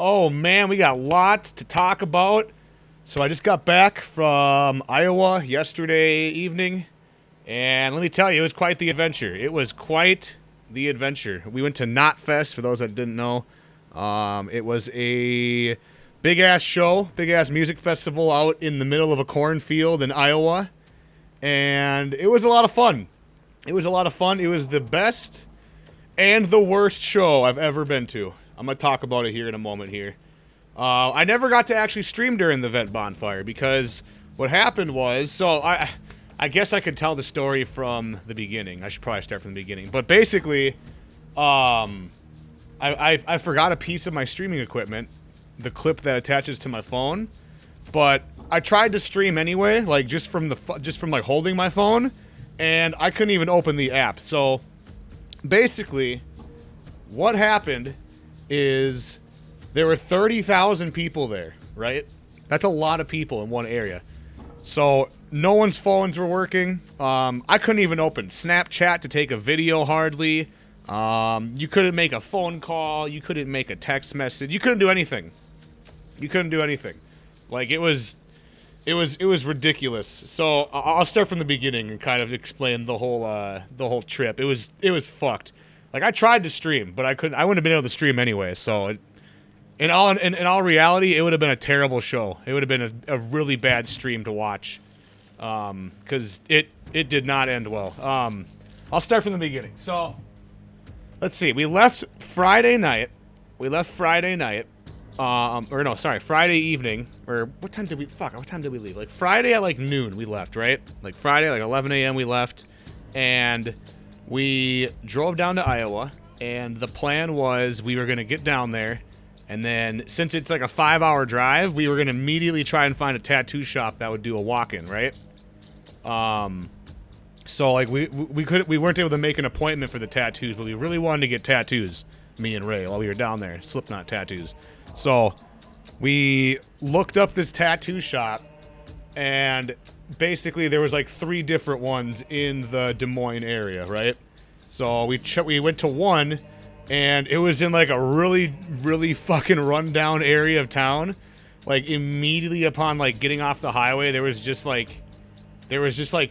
Oh man, we got lots to talk about. So I just got back from Iowa yesterday evening, and let me tell you, it was quite the adventure. It was quite the adventure. We went to Knotfest, for those that didn't know. It was a big ass show, big ass music festival out in the middle of a cornfield in Iowa, and it was a lot of fun. It was a lot of fun. It was the best and the worst show I've ever been to. I'm going to talk about it here in a moment here. I never got to actually stream during the vent bonfire because what happened was, I guess I could tell the story from the beginning. I should probably start from the beginning. But basically, I forgot a piece of my streaming equipment, the clip that attaches to my phone. But I tried to stream anyway, like just from like holding my phone, and I couldn't even open the app. So basically, what happened is there were 30,000 people there, right? That's a lot of people in one area. So no one's phones were working. I couldn't even open Snapchat to take a video hardly. You couldn't make a phone call. You couldn't make a text message. You couldn't do anything. You couldn't do anything. Like it was ridiculous. So I'll start from the beginning and kind of explain the whole trip. It was fucked. Like I tried to stream, but I couldn't. I wouldn't have been able to stream anyway. So in all reality, it would have been a terrible show. It would have been a really bad stream to watch, because it did not end well. I'll start from the beginning. So let's see. We left Friday night. Friday evening. Or what time did we? What time did we leave? Like Friday at like noon. We left, right? Like Friday, like 11 a.m. We left, and we drove down to Iowa. And the plan was we were gonna get down there. And then, since it's like a 5-hour drive, we were going to immediately try and find a tattoo shop that would do a walk-in, right? So, like, we weren't able to make an appointment for the tattoos, but we really wanted to get tattoos, me and Ray, while we were down there, Slipknot tattoos. So, we looked up this tattoo shop, and basically there was like 3 different ones in the Des Moines area, right? So, we went to one. And it was in like a really, really fucking rundown area of town. Like immediately upon like getting off the highway, there was just like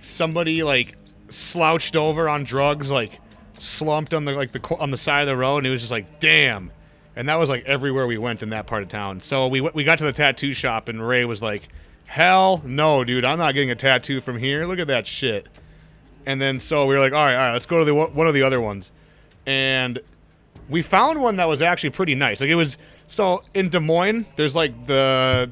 somebody like slouched over on drugs, like slumped on on the side of the road, and it was just like damn. And that was like everywhere we went in that part of town. So we got to the tattoo shop, and Ray was like, "Hell no, dude! I'm not getting a tattoo from here. Look at that shit." And then so we were like, "All right, let's go to one of the other ones," and we found one that was actually pretty nice. Like it was, so in Des Moines, there's like the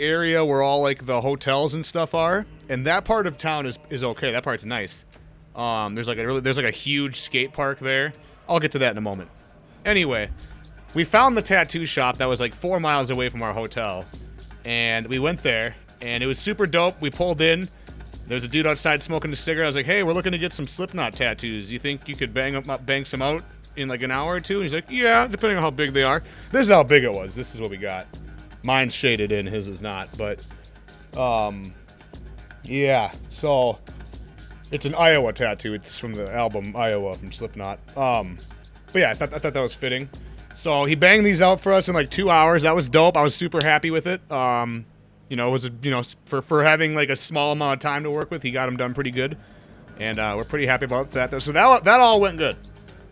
area where all like the hotels and stuff are, and that part of town is okay. That part's nice. There's like a huge skate park there. I'll get to that in a moment. Anyway, we found the tattoo shop that was like 4 miles away from our hotel, and we went there, and it was super dope. We pulled in. There's a dude outside smoking a cigarette. I was like, "Hey, we're looking to get some Slipknot tattoos. You think you could bang some out in like an hour or two?" And he's like, "Yeah, depending on how big they are." This is how big it was. This is what we got. Mine's shaded in, his is not. But yeah, so it's an Iowa tattoo. It's from the album Iowa from Slipknot. But yeah, I thought that was fitting. So he banged these out for us in like 2 hours. That was dope. I was super happy with it. It was for having like a small amount of time to work with, he got them done pretty good, and we're pretty happy about that. So that all went good.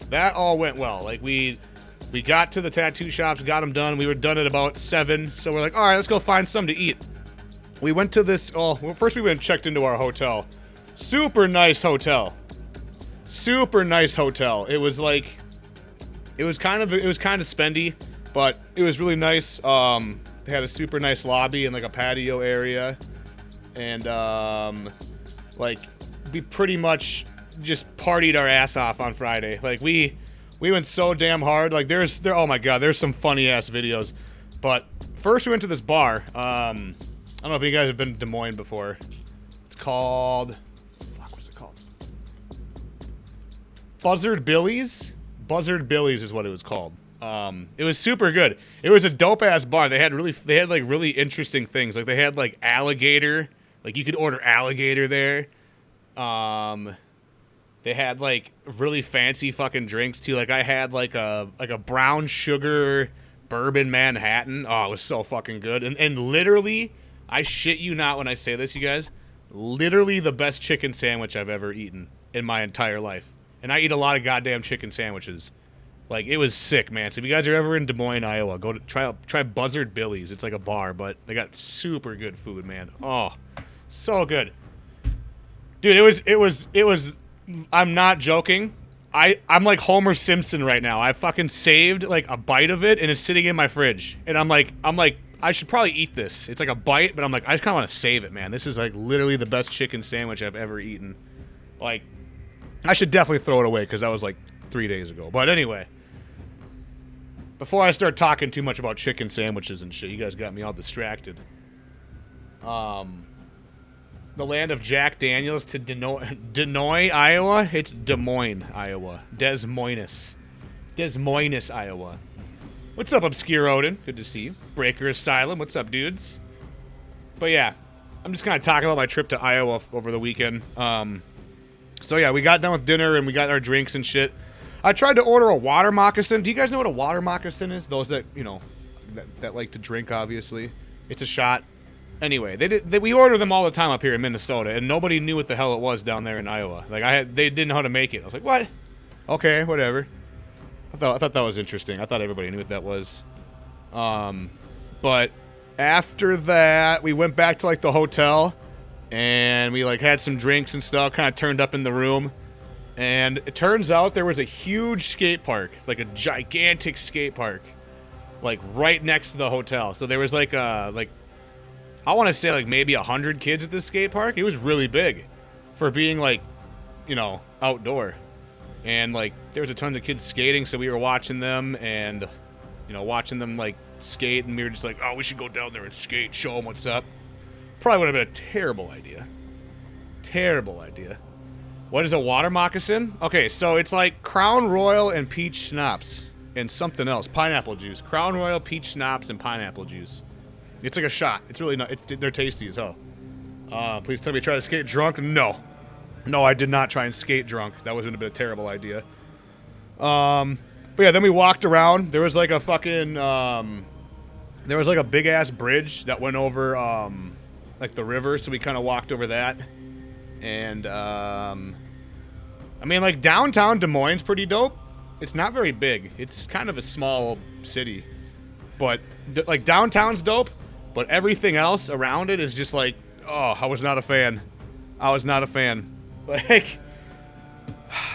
That all went well. Like we got to the tattoo shops, got them done. We were done at about 7, so we're like, all right, let's go find something to eat. We went to this. First we went and checked into our hotel. Super nice hotel. Super nice hotel. It was like, it was kind of spendy, but it was really nice. They had a super nice lobby and like a patio area, and like we pretty much just partied our ass off on Friday. Like we went so damn hard. Like oh my god, there's some funny ass videos. But first we went to this bar. I don't know if you guys have been to Des Moines before. It's called, what's it called? Buzzard Billy's. Buzzard Billy's is what it was called. It was super good. It was a dope ass bar. They had like really interesting things. Like they had like alligator. Like you could order alligator there. They had like really fancy fucking drinks too. Like I had like a brown sugar bourbon Manhattan. Oh, it was so fucking good. And literally, I shit you not when I say this, you guys, literally the best chicken sandwich I've ever eaten in my entire life. And I eat a lot of goddamn chicken sandwiches. Like, it was sick, man. So if you guys are ever in Des Moines, Iowa, go to try Buzzard Billy's. It's like a bar, but they got super good food, man. Oh, so good. Dude, it was I'm not joking. I'm like Homer Simpson right now. I fucking saved like a bite of it and it's sitting in my fridge. And I'm like I should probably eat this. It's like a bite, but I'm like I just kind of want to save it, man. This is like literally the best chicken sandwich I've ever eaten. Like I should definitely throw it away cuz that was like 3 days ago. But anyway, before I start talking too much about chicken sandwiches and shit, you guys got me all distracted. The land of Jack Daniels to Des Iowa. It's Des Moines, Iowa. Des Moines, Iowa. What's up, Obscure Odin? Good to see you. Breaker Asylum. What's up, dudes? But yeah, I'm just kind of talking about my trip to Iowa over the weekend. So yeah, we got done with dinner and we got our drinks and shit. I tried to order a water moccasin. Do you guys know what a water moccasin is? Those that, you know, that like to drink, obviously. It's a shot. Anyway, we order them all the time up here in Minnesota, and nobody knew what the hell it was down there in Iowa. Like they didn't know how to make it. I was like, what? Okay, whatever. I thought that was interesting. I thought everybody knew what that was. But after that, we went back to like the hotel, and we like had some drinks and stuff. Kind of turned up in the room, and it turns out there was a huge skate park, like a gigantic skate park, like right next to the hotel. So there was like I want to say like maybe 100 kids at this skate park. It was really big for being like, you know, outdoor. And like there was a ton of kids skating, so we were watching them and, you know, watching them like skate, and we were just like, oh, we should go down there and skate, show them what's up. Probably would have been a terrible idea. Terrible idea. What is a water moccasin? Okay, so it's like Crown Royal and peach schnapps and something else. Pineapple juice. Crown Royal, peach schnapps, and pineapple juice. It's like a shot. It's really not. They're tasty as hell. Please tell me you tried to skate drunk. No, I did not try and skate drunk. That would have been a terrible idea. But yeah, then we walked around. There was like a fucking there was like a big ass bridge that went over like the river. So we kind of walked over that. And I mean, like downtown Des Moines, pretty dope. It's not very big. It's kind of a small city, but like downtown's dope. But everything else around it is just like, oh, I was not a fan. Like,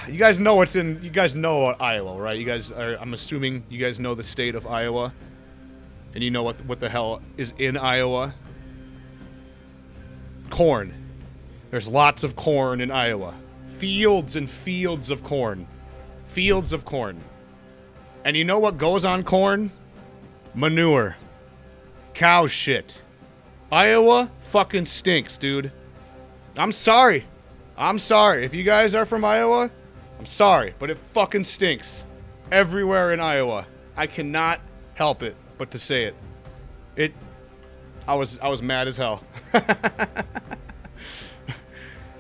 you guys know you guys know Iowa, right? You guys are, I'm assuming you guys know the state of Iowa. And you know what the hell is in Iowa? Corn. There's lots of corn in Iowa. Fields and fields of corn. Fields of corn. And you know what goes on corn? Manure. Cow shit. Iowa fucking stinks, dude. I'm sorry. If you guys are from Iowa, I'm sorry, but it fucking stinks. Everywhere in Iowa. I cannot help it but to say it. I was mad as hell.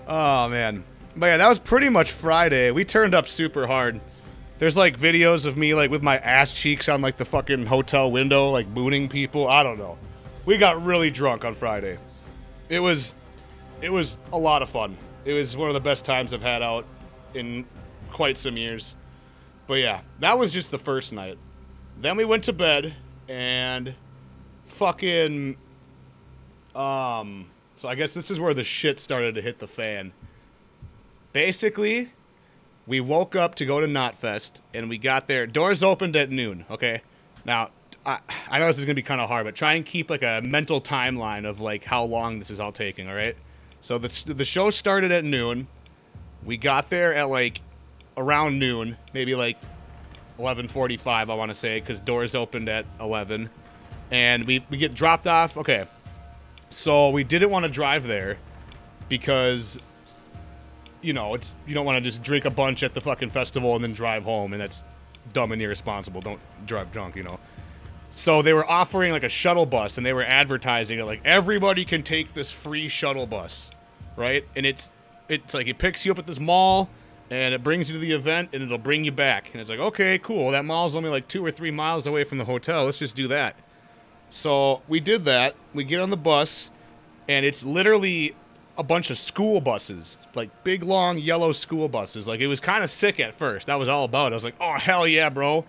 Oh, man. But yeah, that was pretty much Friday. We turned up super hard. There's like videos of me like with my ass cheeks on like the fucking hotel window, like booning people. I don't know. We got really drunk on Friday. It was a lot of fun. It was one of the best times I've had out in quite some years. But yeah, that was just the first night. Then we went to bed and fucking so I guess this is where the shit started to hit the fan. Basically, we woke up to go to Knotfest, and we got there. Doors opened at noon, okay? Now, I know this is going to be kind of hard, but try and keep, like, a mental timeline of, like, how long this is all taking, all right? So the show started at noon. We got there at, like, around noon, maybe, like, 11:45, I want to say, because doors opened at 11. And we get dropped off. Okay, so we didn't want to drive there because... you know, you don't want to just drink a bunch at the fucking festival and then drive home, and that's dumb and irresponsible. Don't drive drunk, you know. So they were offering like a shuttle bus, and they were advertising it like everybody can take this free shuttle bus, right? And it's like it picks you up at this mall, and it brings you to the event, and it'll bring you back. And it's like, okay, cool. That mall's only like 2 or 3 miles away from the hotel. Let's just do that. So we did that. We get on the bus, and it's literally a bunch of school buses, like big, long, yellow school buses. Like, it was kind of sick at first. That was all about it. I was like, oh, hell yeah, bro.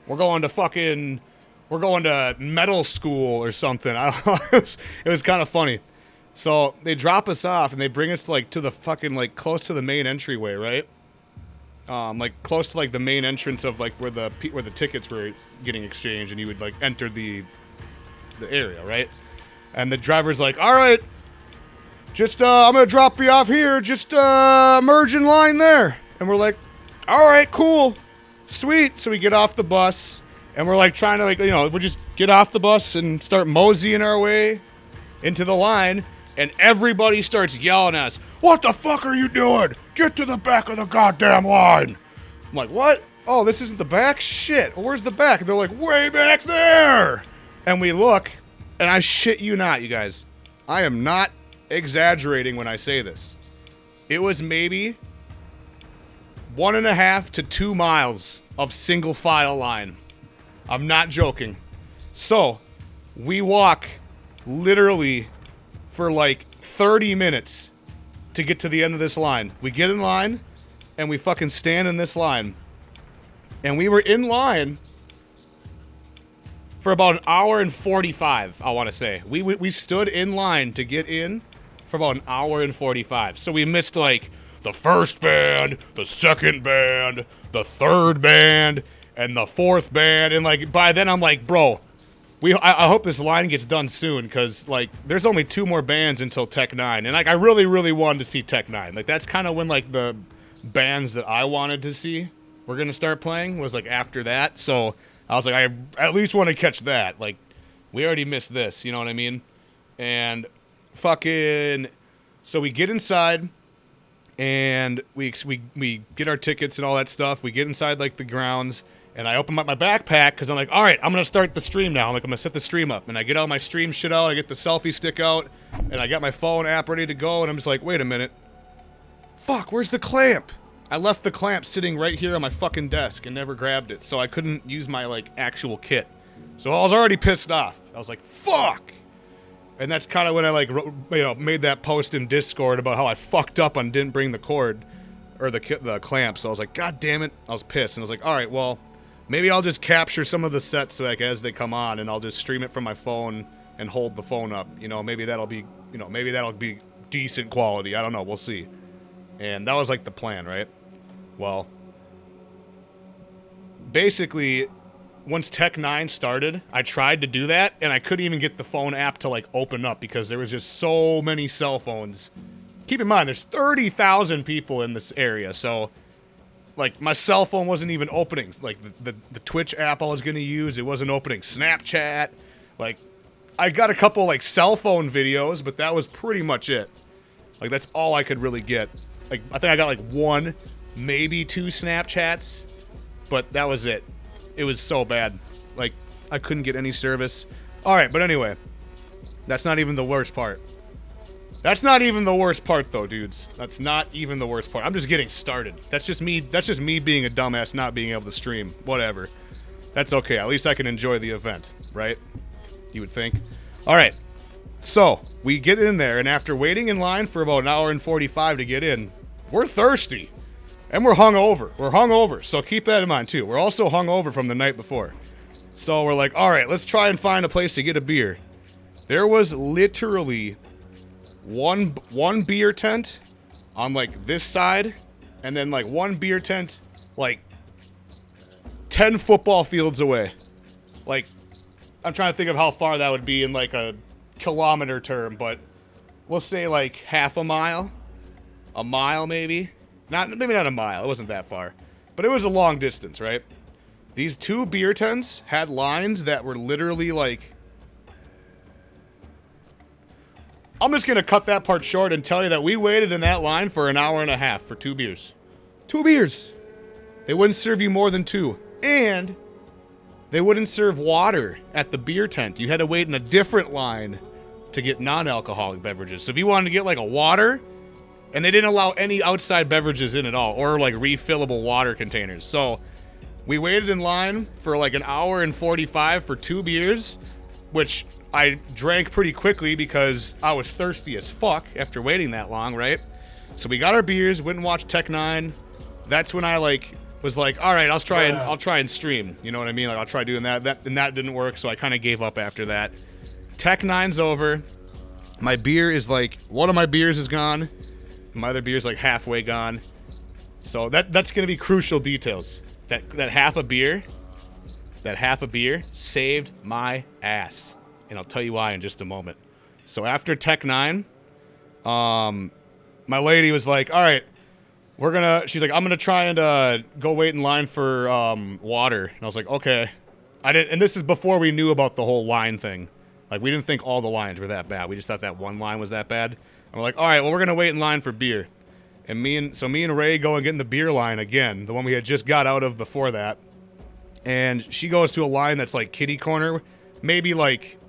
We're going to metal school or something. It was kind of funny. So they drop us off, and they bring us to the fucking, like, close to the main entryway, right? Like, close to, like, the main entrance of, like, where the tickets were getting exchanged, and you would, like, enter the area, right? And the driver's like, all right, just, I'm going to drop you off here. Just, merge in line there. And we're like, all right, cool. Sweet. So we get off the bus, and we're, like, trying to, like, we just get off the bus and start moseying our way into the line, and everybody starts yelling at us, what the fuck are you doing? Get to the back of the goddamn line. I'm like, what? Oh, this isn't the back? Shit. Well, where's the back? And they're like, way back there. And we look, and I shit you not, you guys. I am not exaggerating when I say this. It was maybe 1.5 to 2 miles of single file line. I'm not joking. So, we walk literally for like 30 minutes to get to the end of this line. We get in line, and we fucking stand in this line. And we were in line for about 1 hour and 45, I want to say. We stood in line to get in for about 1 hour and 45. So we missed, like, the first band, the second band, the third band, and the fourth band. And, like, by then I'm like, bro, I hope this line gets done soon, because, like, there's only 2 more bands until Tech 9. And, like, I really, really wanted to see Tech 9. Like, that's kind of when, like, the bands that I wanted to see were going to start playing was, like, after that. So I was like, I at least want to catch that. Like, we already missed this, you know what I mean? And fucking, so we get inside, and we get our tickets and all that stuff. We get inside, like, the grounds, and I open up my backpack, because I'm like, all right, I'm going to start the stream now. I'm going to set the stream up. And I get all my stream shit out. I get the selfie stick out, and I got my phone app ready to go, and I'm just like, wait a minute. Fuck, where's the clamp? I left the clamp sitting right here on my fucking desk and never grabbed it, so I couldn't use my, like, actual kit. So I was already pissed off. I was like, fuck! And that's kind of when I, like, made that post in Discord about how I fucked up and didn't bring the cord, or the clamp. So I was like, god damn it. I was pissed, and I was like, alright, well, maybe I'll just capture some of the sets, like, as they come on, and I'll just stream it from my phone and hold the phone up. Maybe that'll be decent quality. I don't know. We'll see. And that was, like, the plan, right? Well, basically, once Tech 9 started, I tried to do that, and I couldn't even get the phone app to, like, open up, because there was just so many cell phones. Keep in mind, there's 30,000 people in this area, so, like, my cell phone wasn't even opening. Like, the Twitch app I was going to use, it wasn't opening. Snapchat, like, I got a couple, like, cell phone videos, but that was pretty much it. Like, that's all I could really get. Like, I think I got, like, 1, maybe 2 Snapchats, but that was it. It was so bad. Like, I couldn't get any service. Alright, but anyway, that's not even the worst part. That's not even the worst part, though, dudes. That's not even the worst part. I'm just getting started. That's just me being a dumbass, not being able to stream. Whatever. That's okay. At least I can enjoy the event, right? You would think. Alright, so, we get in there, and after waiting in line for about 1 hour and 45 to get in, we're thirsty. And we're hungover. We're hungover, so keep that in mind, too. We're also hungover from the night before. So we're like, all right, let's try and find a place to get a beer. There was literally one beer tent on, like, this side, and then, like, one beer tent, like, 10 football fields away. Like, I'm trying to think of how far that would be in, like, a kilometer term, but we'll say, like, half a mile. A mile, maybe. Maybe not a mile. It wasn't that far. But it was a long distance, right? These 2 beer tents had lines that were literally, like... I'm just going to cut that part short and tell you that we waited in that line for 1.5 hours for 2 beers. 2 beers! They wouldn't serve you more than 2. And they wouldn't serve water at the beer tent. You had to wait in a different line to get non-alcoholic beverages. So if you wanted to get, like, a water... And they didn't allow any outside beverages in at all, or like refillable water containers. So we waited in line for like an hour and 45 for 2 beers, which I drank pretty quickly because I was thirsty as fuck after waiting that long, right? So we got our beers, went and watched Tech 9. That's when I like was like, all right, I'll try and stream. You know what I mean? Like I'll try doing that. And that didn't work, so I kind of gave up after that. Tech 9's over. My beer is like, one of my beers is gone. My other beer's like halfway gone. So that's gonna be crucial details. That half a beer saved my ass. And I'll tell you why in just a moment. So after Tech 9, my lady was like, all right, she's like, I'm gonna try and go wait in line for water. And I was like, okay. And this is before we knew about the whole line thing. Like we didn't think all the lines were that bad. We just thought that one line was that bad. And we're like, all right, well, we're gonna wait in line for beer. And me and Ray go and get in the beer line again, the one we had just got out of before that. And she goes to a line that's like kitty corner, maybe like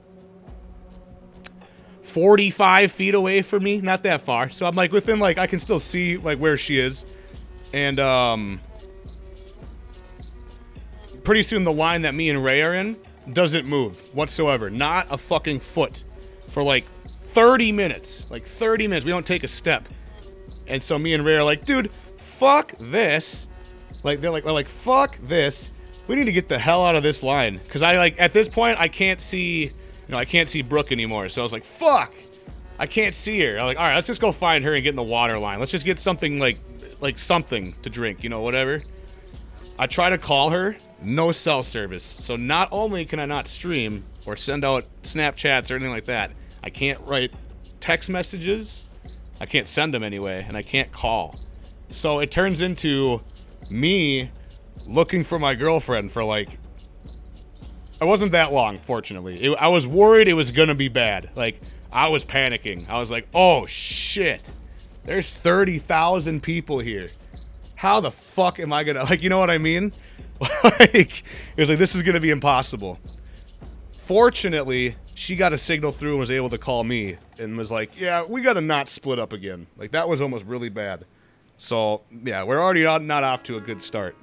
45 feet away from me, not that far. So I'm like within like, I can still see like where she is. And pretty soon the line that me and Ray are in doesn't move whatsoever. Not a fucking foot for like 30 minutes. Like 30 minutes. We don't take a step. And so me and Ray are like, dude, fuck this. Like, we're like, fuck this. We need to get the hell out of this line. Because I like, at this point, I can't see, I can't see Brooke anymore. So I was like, fuck. I can't see her. I'm like, all right, let's just go find her and get in the water line. Let's just get something like something to drink, whatever. I try to call her. No cell service. So not only can I not stream or send out Snapchats or anything like that, I can't write text messages. I can't send them anyway, and I can't call. So it turns into me looking for my girlfriend for like, it wasn't that long, fortunately. I was worried it was gonna be bad. Like, I was panicking. I was like, oh shit, there's 30,000 people here. How the fuck am I gonna, like, you know what I mean? Like, it was like, this is gonna be impossible. Fortunately, she got a signal through and was able to call me and was like, yeah, we gotta not split up again. Like, that was almost really bad. So, yeah, we're already not off to a good start.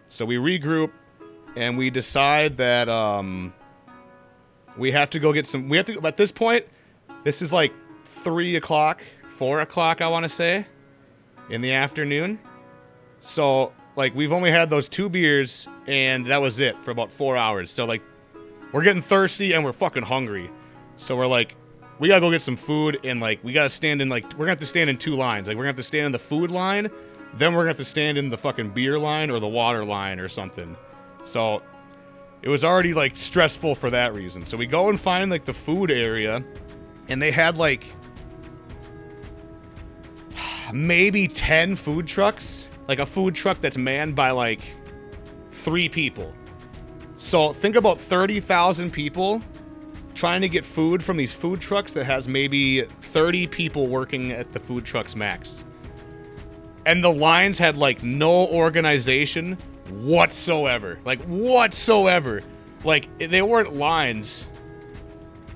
So we regroup and we decide that we have to go get some, at this point, this is like 3 o'clock, 4 o'clock, I want to say, in the afternoon. So, like, we've only had those 2 beers, and that was it for about 4 hours. So, like, we're getting thirsty, and we're fucking hungry. So we're like, we gotta go get some food, and, like, we gotta stand in, like, we're gonna have to stand in 2 lines. Like, we're gonna have to stand in the food line, then we're gonna have to stand in the fucking beer line or the water line or something. So, it was already, like, stressful for that reason. So we go and find, like, the food area, and they had, like, maybe 10 food trucks. Like a food truck that's manned by like 3 people. So think about 30,000 people trying to get food from these food trucks that has maybe 30 people working at the food trucks max. And the lines had like no organization whatsoever. Like whatsoever. Like they weren't lines.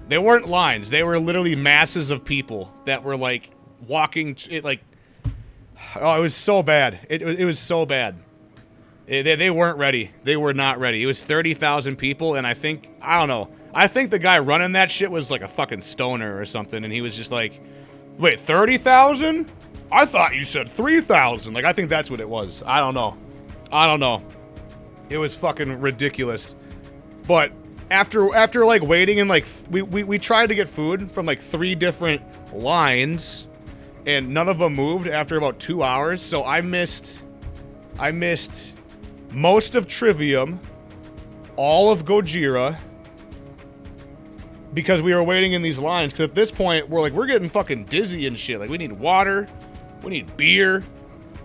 They weren't lines. They were literally masses of people that were like walking, like, oh, it was so bad. It was so bad. They weren't ready. They were not ready. It was 30,000 people, and I don't know. I think the guy running that shit was like a fucking stoner or something, and he was just like, wait, 30,000? I thought you said 3,000. Like, I think that's what it was. I don't know. It was fucking ridiculous. But after like waiting and like, we tried to get food from like 3 different lines, and none of them moved after about 2 hours. So I missed most of Trivium, all of Gojira, because we were waiting in these lines. Because at this point, we're getting fucking dizzy and shit. Like, we need water, we need beer,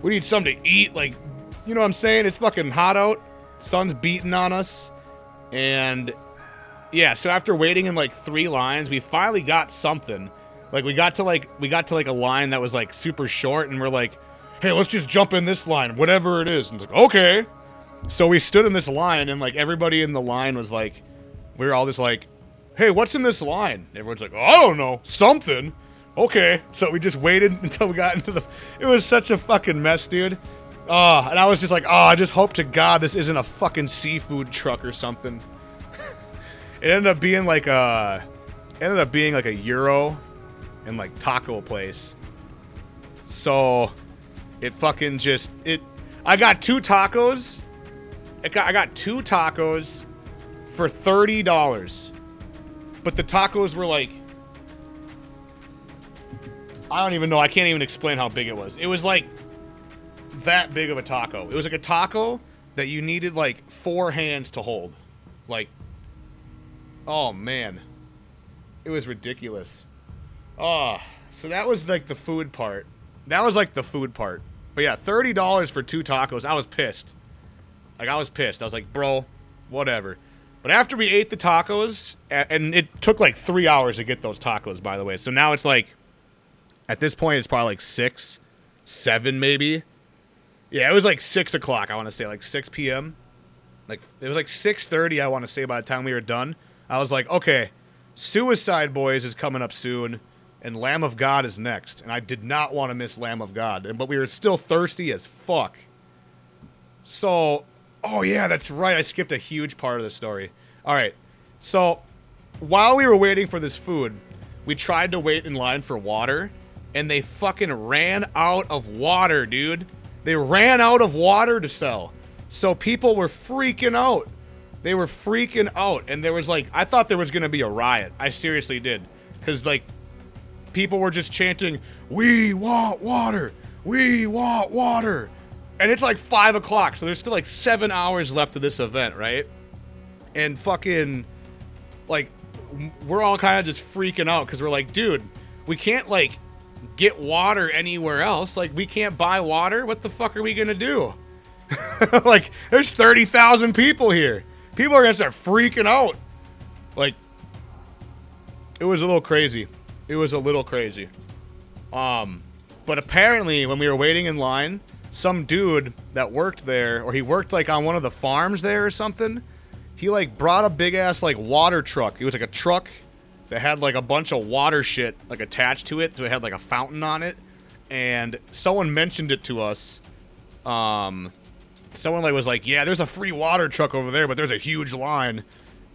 we need something to eat. Like, you know what I'm saying? It's fucking hot out. Sun's beating on us. And yeah, so after waiting in like 3 lines, we finally got something. Like, we got to like a line that was like super short, and we're like, hey, let's just jump in this line, whatever it is. And it's like, okay. So we stood in this line, and like everybody in the line was like, we were all just like, hey, what's in this line? And everyone's like, oh, I don't know, something. okay. So we just waited until we got into the... It was such a fucking mess, dude. And I was just like, I just hope to God this isn't a fucking seafood truck or something. It ended up being like a Euro and like taco place. So it fucking just I got 2 tacos. I got 2 tacos for $30. But the tacos were like, I don't even know. I can't even explain how big it was. It was like that big of a taco. It was like a taco that you needed like 4 hands to hold. Like, oh man. It was ridiculous. So that was like the food part. But yeah, $30 for 2 tacos. I was pissed. I was like, bro, whatever. But after we ate the tacos, and it took like 3 hours to get those tacos, by the way. So now it's like, at this point, it's probably like 6, 7 maybe. Yeah, it was like 6 o'clock, I want to say, like 6 p.m. Like, it was like 6:30, I want to say, by the time we were done. I was like, okay, Suicide Boys is coming up soon, and Lamb of God is next. And I did not want to miss Lamb of God, but we were still thirsty as fuck. So, oh yeah, that's right, I skipped a huge part of the story. All right, so while we were waiting for this food, we tried to wait in line for water, and they fucking ran out of water, dude. They ran out of water to sell. So people were freaking out. They were freaking out. And there was like, I thought there was going to be a riot. I seriously did. Because like, people were just chanting, "We want water. We want water." And it's like 5 o'clock. So there's still like 7 hours left of this event, right? And fucking, like, we're all kind of just freaking out. Because we're like, dude, we can't like get water anywhere else. Like, we can't buy water. What the fuck are we gonna do? Like, there's 30,000 people here. People are gonna start freaking out. Like, it was a little crazy. But apparently when we were waiting in line, some dude that worked there, or he worked like on one of the farms there or something, he like brought a big ass like water truck. It was like a truck that had like a bunch of water shit like attached to it, so it had like a fountain on it. And someone mentioned it to us. Someone like was like, "Yeah, there's a free water truck over there, but there's a huge line."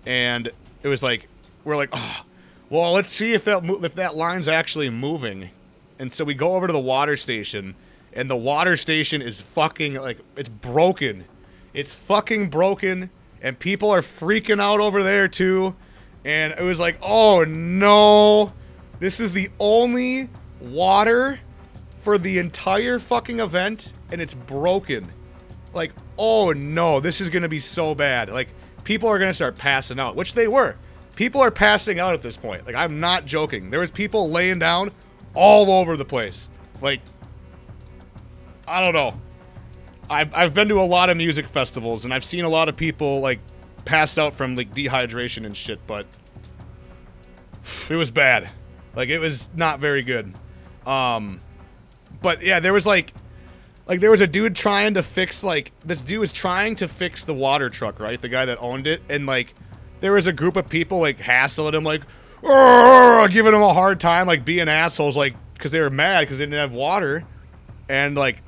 And it was like, we're like, "Oh, well, let's see if that line's actually moving." And so we go over to the water station, and the water station is fucking like, it's broken. It's fucking broken, and people are freaking out over there too. And it was like, oh no, this is the only water for the entire fucking event, and it's broken. Like, oh no, this is gonna be so bad. Like, people are gonna start passing out, which they were. People are passing out at this point. Like, I'm not joking. There was people laying down all over the place. Like, I don't know. I've been to a lot of music festivals, and I've seen a lot of people like pass out from like dehydration and shit, but it was bad. Like, it was not very good. But yeah, there was like there was a dude trying to fix, like, this dude was trying to fix the water truck, right? The guy that owned it. And like, there was a group of people like hassling him, like, giving him a hard time, like being assholes, like, because they were mad because they didn't have water. And like,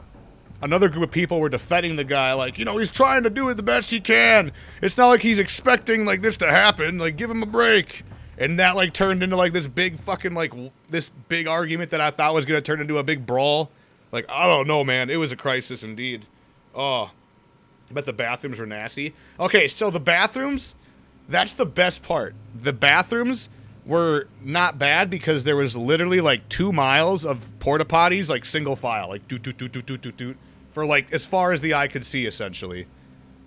another group of people were defending the guy, like, you know, he's trying to do it the best he can. It's not like he's expecting like this to happen. Like, give him a break. And that like turned into like this big fucking like this big argument that I thought was gonna turn into a big brawl. Like, I don't know, man. It was a crisis indeed. Oh, I bet the bathrooms were nasty. Okay, so the bathrooms, that's the best part. The bathrooms were not bad because there was literally like 2 miles of porta potties, like single file, like doot doot doot doot doot doot doot, for like as far as the eye could see, essentially.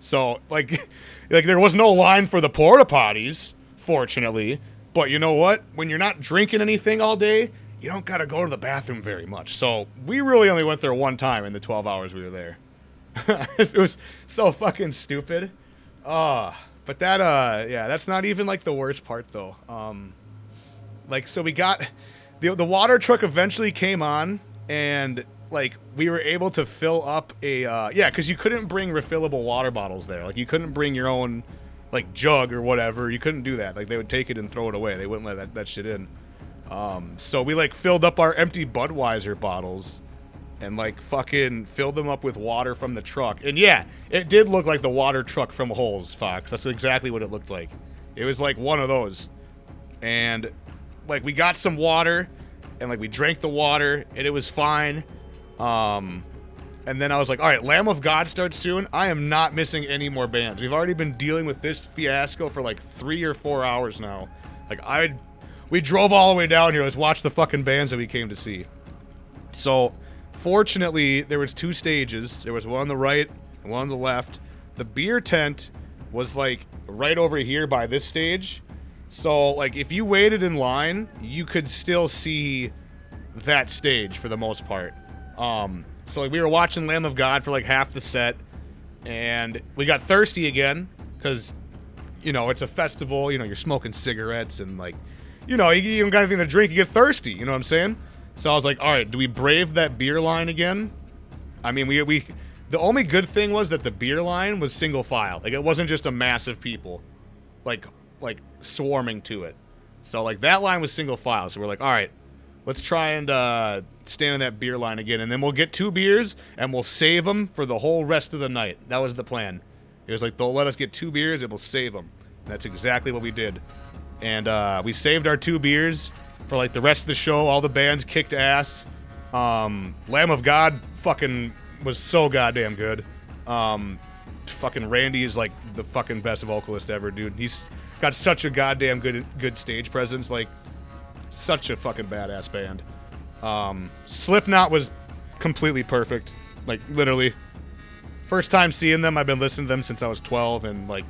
So like there was no line for the porta potties, fortunately. But you know what? When you're not drinking anything all day, you don't gotta go to the bathroom very much. So we really only went there one time in the 12 hours we were there. It was so fucking stupid. But that, yeah, that's not even like the worst part though. Like, so we got the water truck eventually came on, and like we were able to fill up a yeah, because you couldn't bring refillable water bottles there. Like, you couldn't bring your own like jug or whatever. You couldn't do that. Like, they would take it and throw it away. They wouldn't let that shit in. So we like filled up our empty Budweiser bottles and like fucking filled them up with water from the truck. And yeah, it did look like the water truck from Holes, Fox. That's exactly what it looked like. It was like one of those. And like we got some water and like we drank the water and it was fine. And then I was like, all right, Lamb of God starts soon. I am not missing any more bands. We've already been dealing with this fiasco for like 3 or 4 hours now. Like we drove all the way down here. Let's watch the fucking bands that we came to see. So fortunately, there was 2 stages. There was one on the right and one on the left. The beer tent was like right over here by this stage. So like if you waited in line, you could still see that stage for the most part. So like we were watching Lamb of God for like half the set, and we got thirsty again because, you know, it's a festival. You know, you're smoking cigarettes and like, you know, you don't got anything to drink. You get thirsty. You know what I'm saying? So I was like, all right, do we brave that beer line again? I mean, we the only good thing was that the beer line was single file. Like it wasn't just a mass of people, like swarming to it. So like that line was single file. So we're like, all right, let's try and stand in that beer line again, and then we'll get 2 beers and we'll save them for the whole rest of the night. That was the plan. It was like they'll let us get 2 beers and we'll save them. And that's exactly what we did. And we saved our 2 beers for like the rest of the show. All the bands kicked ass. Lamb of God fucking was so goddamn good. Fucking Randy is like the fucking best vocalist ever, dude. He's got such a goddamn good stage presence. Like such a fucking badass band. Slipknot was completely perfect. Like literally, first time seeing them. I've been listening to them since I was 12, and like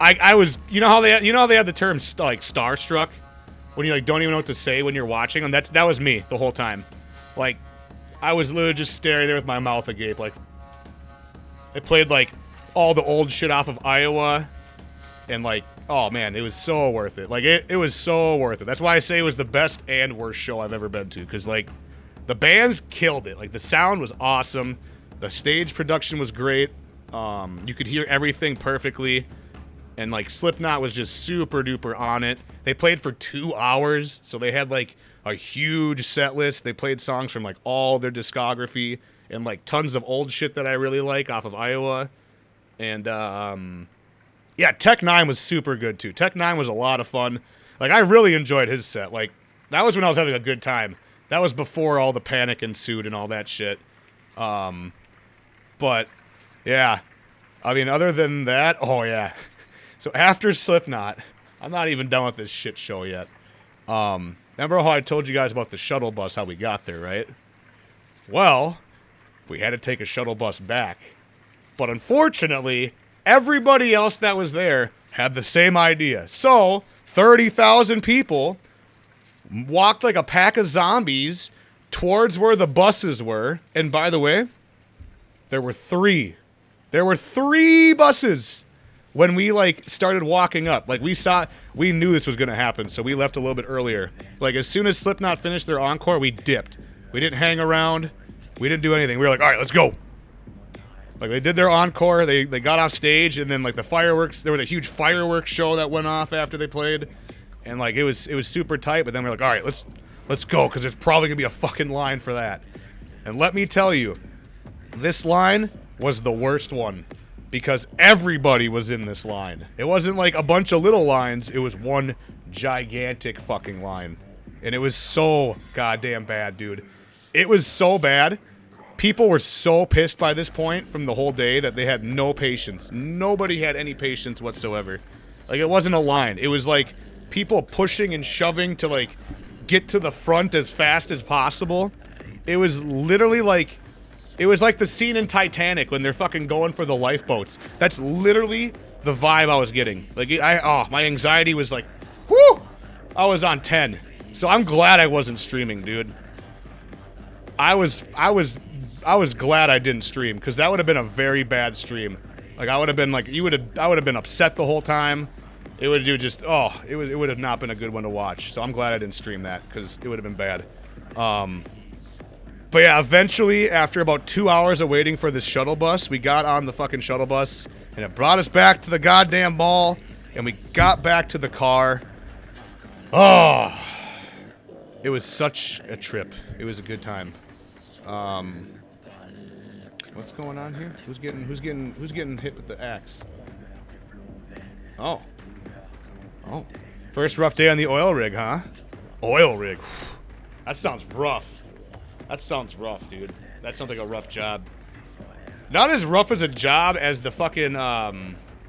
I was, you know how they had the term like starstruck when you like don't even know what to say when you're watching them. That was me the whole time. Like I was literally just staring there with my mouth agape. Like they played like all the old shit off of Iowa, and like, oh man, it was so worth it. Like it was so worth it. That's why I say it was the best and worst show I've ever been to, because like the bands killed it. Like the sound was awesome, the stage production was great. You could hear everything perfectly, and like Slipknot was just super duper on it. They played for 2 hours, so they had like a huge set list. They played songs from like all their discography and like tons of old shit that I really like off of Iowa. And yeah, Tech 9 was super good too. Tech 9 was a lot of fun. Like I really enjoyed his set. Like that was when I was having a good time. That was before all the panic ensued and all that shit. But yeah, I mean, other than that, oh yeah. So after Slipknot, I'm not even done with this shit show yet. Remember how I told you guys about the shuttle bus, how we got there, right? Well, we had to take a shuttle bus back. But unfortunately, everybody else that was there had the same idea. So 30,000 people walked like a pack of zombies towards where the buses were. And by the way, there were 3. There were 3 buses when we like started walking up. Like we knew this was going to happen, so we left a little bit earlier. Like as soon as Slipknot finished their encore, we dipped. We didn't hang around. We didn't do anything. We were like, all right, let's go. Like they did their encore, they got off stage, and then like the fireworks, there was a huge fireworks show that went off after they played, and like it was super tight. But then we were like, all right, let's go, because there's probably gonna be a fucking line for that. And let me tell you, this line was the worst one, because everybody was in this line. It wasn't like a bunch of little lines, it was one gigantic fucking line, and it was so goddamn bad, dude. It was so bad. People were so pissed by this point from the whole day that they had no patience. Nobody had any patience whatsoever. Like, it wasn't a line. It was like people pushing and shoving to like get to the front as fast as possible. It was literally like, it was like the scene in Titanic when they're fucking going for the lifeboats. That's literally the vibe I was getting. Like, my anxiety was like, whoo! I was on 10. So I'm glad I wasn't streaming, dude. I was glad I didn't stream, because that would have been a very bad stream. Like I would have been like, I would have been upset the whole time. It would do just, it would have not been a good one to watch. So I'm glad I didn't stream that, because it would have been bad. But yeah, eventually, after about 2 hours of waiting for this shuttle bus, we got on the fucking shuttle bus, and it brought us back to the goddamn mall, and we got back to the car. Oh, it was such a trip. It was a good time. What's going on here? Who's getting hit with the axe? Oh. First rough day on the oil rig, huh? Oil rig. That sounds rough. That sounds rough, dude. That sounds like a rough job. Not as rough as a job as the fucking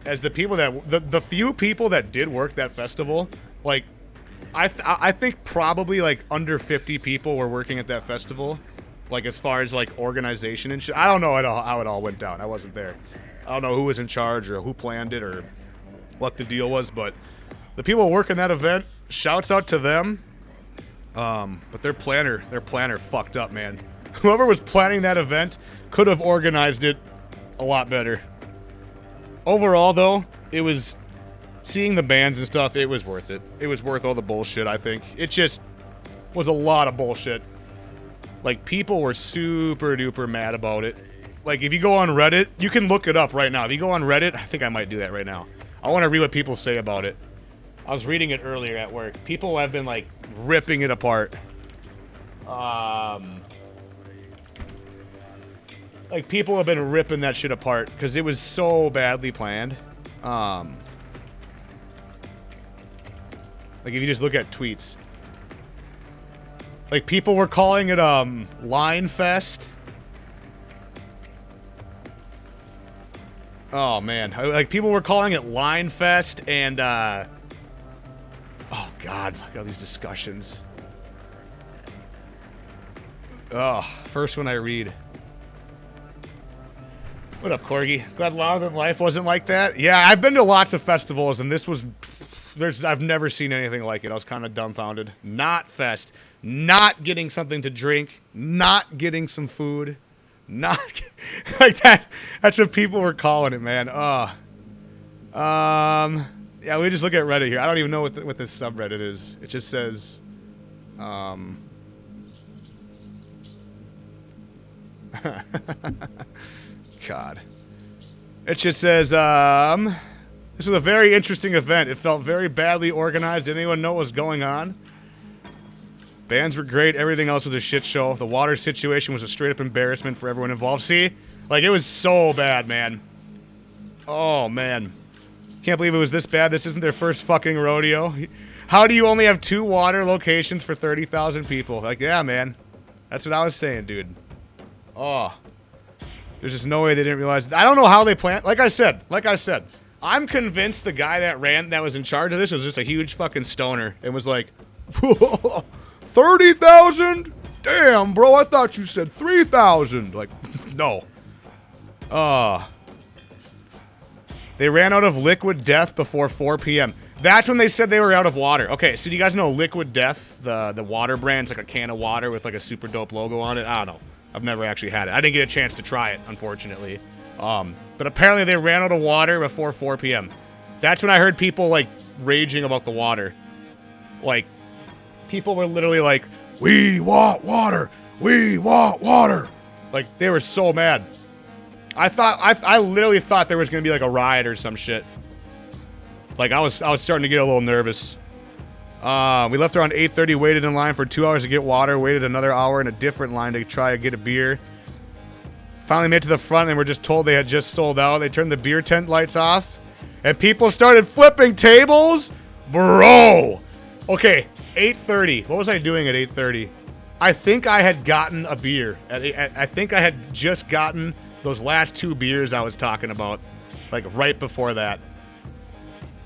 as the people that the few people that did work that festival. Like, I think probably like under 50 people were working at that festival. Like, as far as like organization and shit. I don't know how it all went down. I wasn't there. I don't know who was in charge or who planned it or what the deal was, but the people working that event, shouts out to them. But their planner fucked up, man. Whoever was planning that event could have organized it a lot better. Overall, though, it was seeing the bands and stuff, it was worth it. It was worth all the bullshit, I think. It just was a lot of bullshit. Like, people were super duper mad about it. Like, if you go on Reddit, you can look it up right now. If you go on Reddit, I think I might do that right now. I want to read what people say about it. I was reading it earlier at work. People have been, like, ripping it apart. Like, people have been ripping that shit apart because it was so badly planned. Like, if you just look at tweets. Like, people were calling it, Line Fest. Oh, man. Like, people were calling it Line Fest and, oh, God. Look at all these discussions. Oh, first one I read. What up, Corgi? Glad Louder Than Life wasn't like that? Yeah, I've been to lots of festivals, and this was... I've never seen anything like it. I was kind of dumbfounded. Not fest. Not getting something to drink. Not getting some food. Not... like that. That's what people were calling it, man. Yeah, we just look at Reddit here. I don't even know what this subreddit is. It just says... God. It just says, this was a very interesting event. It felt very badly organized. Did anyone know what was going on? Bands were great. Everything else was a shit show. The water situation was a straight-up embarrassment for everyone involved. See? Like, it was so bad, man. Oh, man. Can't believe it was this bad. This isn't their first fucking rodeo. How do you only have 2 water locations for 30,000 people? Like, yeah, man. That's what I was saying, dude. Oh. There's just no way they didn't realize. I don't know how they planned. Like I said, I'm convinced the guy that was in charge of this was just a huge fucking stoner and was like, 30,000? Damn, bro, I thought you said 3,000. Like, no. They ran out of liquid death before 4 p.m. That's when they said they were out of water. Okay, so do you guys know Liquid Death, the water brand? It's like a can of water with like a super dope logo on it. I don't know. I've never actually had it. I didn't get a chance to try it, unfortunately. But apparently they ran out of water before 4 p.m. That's when I heard people, like, raging about the water. Like, people were literally like, we want water! We want water! Like, they were so mad. I literally thought there was going to be, like, a riot or some shit. Like, I was starting to get a little nervous. We left around 8:30, waited in line for 2 hours to get water, waited another hour in a different line to try to get a beer. Finally made it to the front and were just told they had just sold out. They turned the beer tent lights off and people started flipping tables. Bro. Okay, 8:30. What was I doing at 8:30? I think I had gotten a beer. I think I had just gotten those last 2 beers I was talking about, like right before that.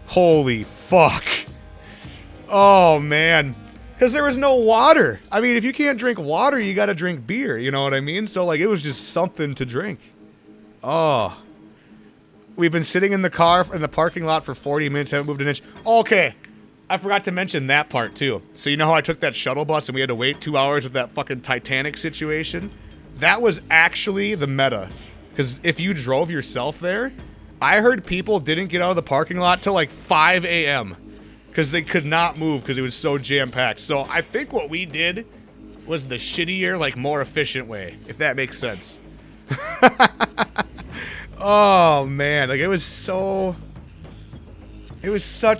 Holy fuck. Oh, man. Because there was no water. I mean, if you can't drink water, you got to drink beer. You know what I mean? So, like, it was just something to drink. Oh. We've been sitting in the car in the parking lot for 40 minutes, haven't moved an inch. Okay. I forgot to mention that part, too. So, you know how I took that shuttle bus and we had to wait 2 hours with that fucking Titanic situation? That was actually the meta. Because if you drove yourself there, I heard people didn't get out of the parking lot till like 5 a.m. because they could not move because it was so jam-packed. So I think what we did was the shittier, like, more efficient way, if that makes sense. Oh, man. Like, it was such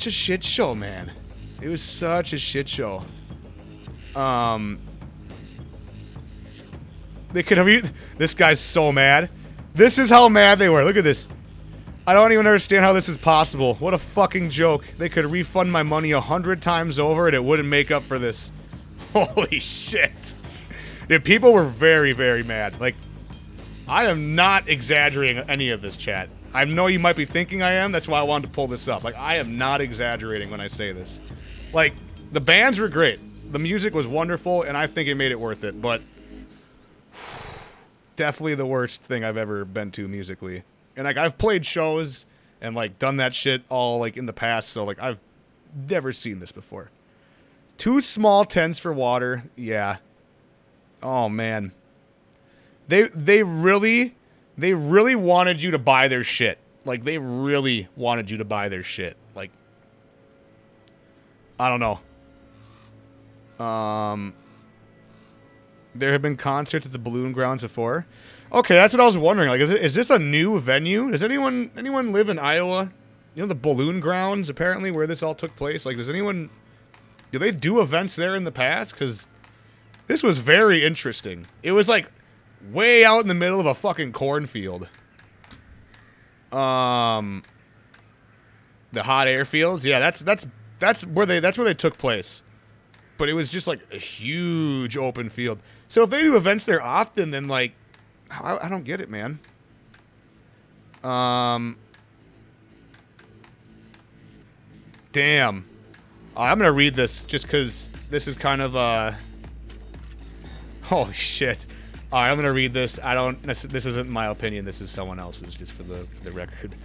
a shit show, man. It was such a shit show. They could have. This guy's so mad. This is how mad they were. Look at this. I don't even understand how this is possible. What a fucking joke. They could refund my money 100 times over and it wouldn't make up for this. Holy shit. Dude, people were very, very mad. Like, I am not exaggerating any of this, chat. I know you might be thinking I am. That's why I wanted to pull this up. Like, I am not exaggerating when I say this. Like, the bands were great. The music was wonderful, and I think it made it worth it. But definitely the worst thing I've ever been to musically. And, like, I've played shows and, like, done that shit all, like, in the past. So, like, I've never seen this before. 2 small tents for water. Yeah. Oh, man. They really wanted you to buy their shit. Like, they really wanted you to buy their shit. Like, I don't know. There have been concerts at the Balloon Grounds before. Okay, that's what I was wondering. Like, is this a new venue? Does anyone live in Iowa? You know, the Balloon Grounds, apparently, where this all took place. Like, do they do events there in the past? Because this was very interesting. It was, like, way out in the middle of a fucking cornfield. The hot air fields? Yeah, that's where they took place. But it was just, like, a huge open field. So if they do events there often, then, like, I don't get it, man. Damn. I'm going to read this just because this is kind of, holy shit. All right, I'm going to read this. This isn't my opinion. This is someone else's, just for the record.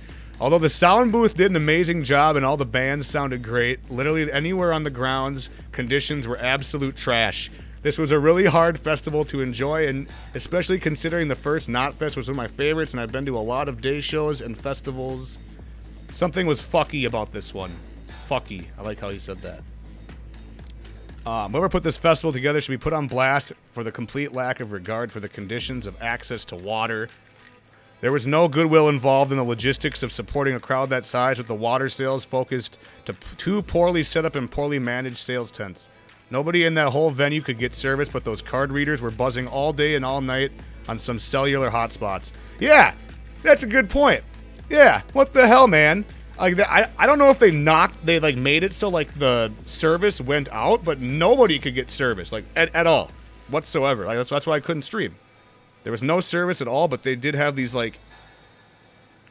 Although the sound booth did an amazing job and all the bands sounded great, literally anywhere on the grounds, conditions were absolute trash. This was a really hard festival to enjoy, and especially considering the first Knotfest was one of my favorites, and I've been to a lot of day shows and festivals. Something was fucky about this one. Fucky. I like how he said that. Whoever put this festival together should be put on blast for the complete lack of regard for the conditions of access to water. There was no goodwill involved in the logistics of supporting a crowd that size, with the water sales focused to 2 poorly set up and poorly managed sales tents. Nobody in that whole venue could get service, but those card readers were buzzing all day and all night on some cellular hotspots. Yeah, that's a good point. Yeah, what the hell, man? Like, I don't know if they made it so, like, the service went out, but nobody could get service, like, at all, whatsoever. Like, that's why I couldn't stream. There was no service at all, but they did have these, like,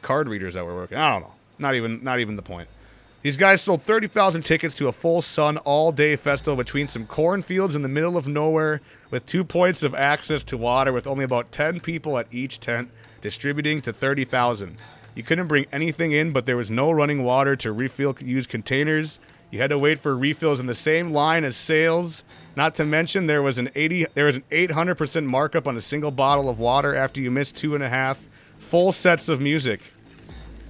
card readers that were working. I don't know. Not even the point. These guys sold 30,000 tickets to a full sun all-day festival between some cornfields in the middle of nowhere with 2 points of access to water with only about 10 people at each tent, distributing to 30,000. You couldn't bring anything in, but there was no running water to refill used containers. You had to wait for refills in the same line as sales. Not to mention there was an 800% markup on a single bottle of water after you missed 2.5 full sets of music.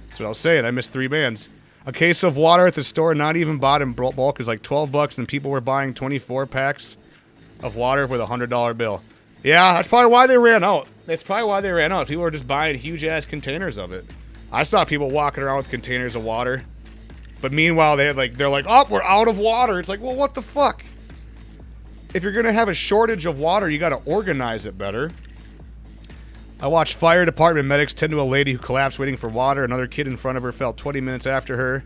That's what I was saying. I missed 3 bands. A case of water at the store, not even bought in bulk, is like $12, and people were buying 24 packs of water with a $100 bill. Yeah, that's probably why they ran out. People were just buying huge-ass containers of it. I saw people walking around with containers of water. But meanwhile, they're like, oh, we're out of water. It's like, well, what the fuck? If you're going to have a shortage of water, you got to organize it better. I watched fire department medics tend to a lady who collapsed waiting for water. Another kid in front of her fell 20 minutes after her.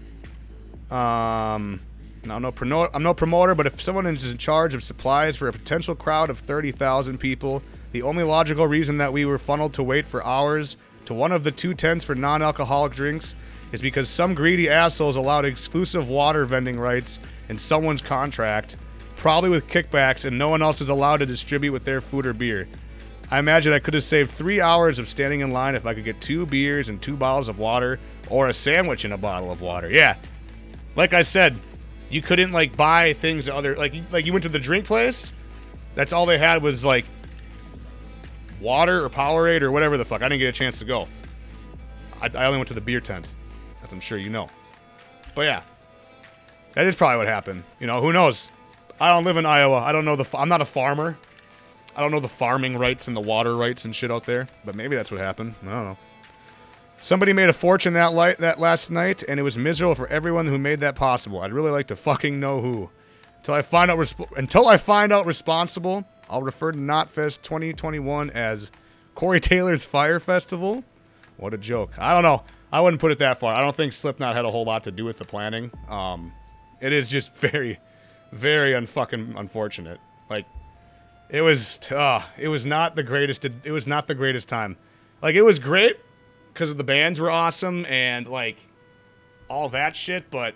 I'm no promoter, but if someone is in charge of supplies for a potential crowd of 30,000 people, the only logical reason that we were funneled to wait for hours to one of the 2 tents for non-alcoholic drinks is because some greedy assholes allowed exclusive water vending rights in someone's contract, probably with kickbacks, and no one else is allowed to distribute with their food or beer. I imagine I could have saved 3 hours of standing in line if I could get 2 beers and 2 bottles of water, or a sandwich and a bottle of water. Yeah. Like I said, you couldn't, like, buy things other... Like, you went to the drink place, that's all they had was, like, water or Powerade or whatever the fuck. I didn't get a chance to go. I only went to the beer tent, as I'm sure you know. But, yeah. That is probably what happened. You know, who knows? I don't live in Iowa. I don't know I'm not a farmer. I don't know the farming rights and the water rights and shit out there, but maybe that's what happened. I don't know. Somebody made a fortune that last night, and it was miserable for everyone who made that possible. I'd really like to fucking know who. Until I find out responsible, I'll refer to Knotfest 2021 as Corey Taylor's Fire Festival. What a joke. I don't know. I wouldn't put it that far. I don't think Slipknot had a whole lot to do with the planning. It is just very, very unfortunate. Like, it was not the greatest. It was not the greatest time. Like, it was great because the bands were awesome and like all that shit, but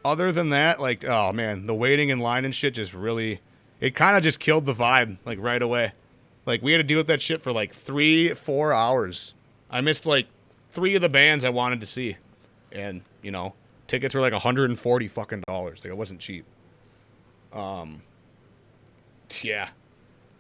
other than that, like, oh man, the waiting in line and shit just really, it kind of just killed the vibe like right away. Like, we had to deal with that shit for like 3-4 hours. I missed like 3 of the bands I wanted to see, and you know, tickets were like $140 fucking dollars. Like, it wasn't cheap. Yeah,